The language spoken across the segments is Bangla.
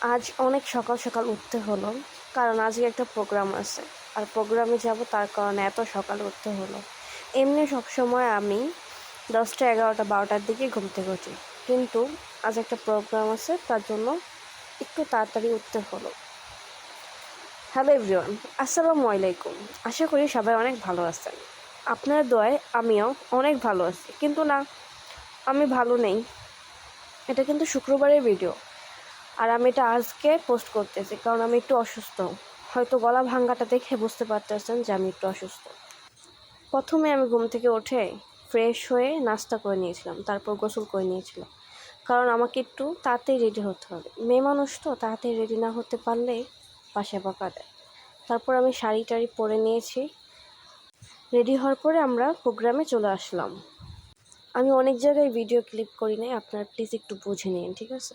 আজ অনেক সকাল সকাল উঠতে হলো, কারণ আজকে একটা প্রোগ্রাম আছে। আর প্রোগ্রামে যাব, তার কারণে এত সকালে উঠতে হলো। এমনি সবসময় আমি 10টা 11টা 12টার দিকে ঘুম থেকে উঠি, কিন্তু আজ একটা প্রোগ্রাম আছে, তার জন্য একটু তাড়াতাড়ি উঠতে হলো। হ্যালো এভরিওয়ান, আসসালামু আলাইকুম। আশা করি সবাই অনেক ভালো আছেন। আপনার দোয়ায় আমিও অনেক ভালো আছি, কিন্তু না, আমি ভালো নেই। এটা কিন্তু শুক্রবারের ভিডিও, আর আমি এটা আজকে পোস্ট করতেছি কারণ আমি একটু অসুস্থ। হয়তো গলা ভাঙাটা দেখে বুঝতে পারতেছেন যে আমি একটু অসুস্থ। প্রথমে আমি ঘুম থেকে উঠে ফ্রেশ হয়ে নাস্তা করে নিয়েছিলাম, তারপর গোসল করে নিয়েছিলাম, কারণ আমাকে একটু তাড়াতাড়ি রেডি হতে হবে। মেয়ে মানুষ তো, তাড়াতাড়ি রেডি না হতে পারলে বাসায় বকা দেয়। তারপর আমি শাড়ি টাড়ি পরে নিয়েছি। রেডি হওয়ার পরে আমরা প্রোগ্রামে চলে আসলাম। আমি অনেক জায়গায় ভিডিও ক্লিপ করি নাই, আপনারা প্লিজ একটু বুঝে নিন, ঠিক আছে?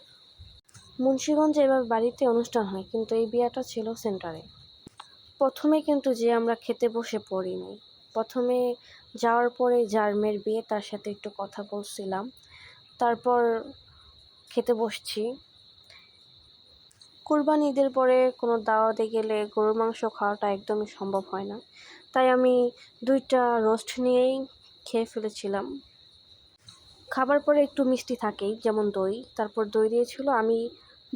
মুন্সিগঞ্জে এবার বাড়িতে অনুষ্ঠান হয়, কিন্তু এই বিয়েটা ছিল সেন্টারে। প্রথমে কিন্তু যে আমরা খেতে বসে পড়িনি। প্রথমে যাওয়ার পরে যার মেয়ের বিয়ে, তার সাথে একটু কথা বলছিলাম, তারপর খেতে বসছি। কুরবানি ঈদের পরে কোনো দাওয়াতে গেলে গরুর মাংস খাওয়াটা একদমই সম্ভব হয় না, তাই আমি 2টা রোস্ট নিয়েই খেয়ে ফেলেছিলাম। খাবার পরে একটু মিষ্টি থাকেই, যেমন দই। তারপর দই দিয়েছিল, আমি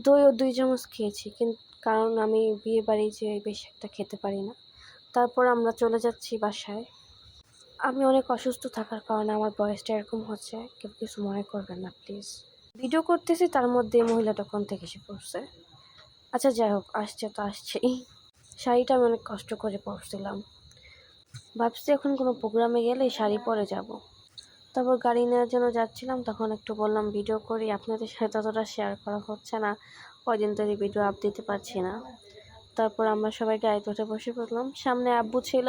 দইও 2 চামচ খেয়েছি, কিন্তু কারণ আমি বিয়ে বাড়ি যে বেশি একটা খেতে পারি না। তারপর আমরা চলে যাচ্ছি বাসায়। আমি অনেক অসুস্থ থাকার কারণে আমার ভয়েসটা এরকম হচ্ছে, কেউ কিছু মনে করবেন না প্লিজ। ভিডিও করতেছি, তার মধ্যে এই মহিলাটা কোন থেকে এসে পড়ছে। আচ্ছা যাই হোক, আসছে তো আসছেই। শাড়িটা আমি অনেক কষ্ট করে পরছিলাম, ভাবছি এখন কোনো প্রোগ্রামে গেলে শাড়ি পরে যাব। তারপর গাড়ি নেওয়ার জন্য যাচ্ছিলাম, তখন একটু বললাম ভিডিও করি। আপনাদের সাথে ততটা শেয়ার করা হচ্ছে না, কয়দিন ধরে ভিডিও আপ দিতে পারছি না। তারপর আমরা সবাই গাড়িতে উঠে বসে পড়লাম। সামনে আব্বু ছিল,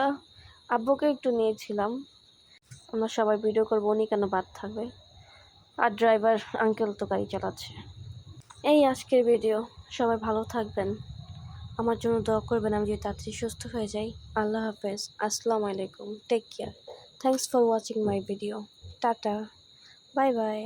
আব্বুকে একটু নিয়েছিলাম। আমরা সবাই ভিডিও করবো, উনি কেন বাদ থাকবে। আর ড্রাইভার আঙ্কেল তো গাড়ি চালাচ্ছে। এই আজকের ভিডিও। সবাই ভালো থাকবেন, আমার জন্য দোয়া করবেন আমি যদি তাড়াতাড়ি সুস্থ হয়ে যাই। আল্লাহ হাফেজ, আসসালামু আলাইকুম, take care, thanks for watching my video, tata, bye by.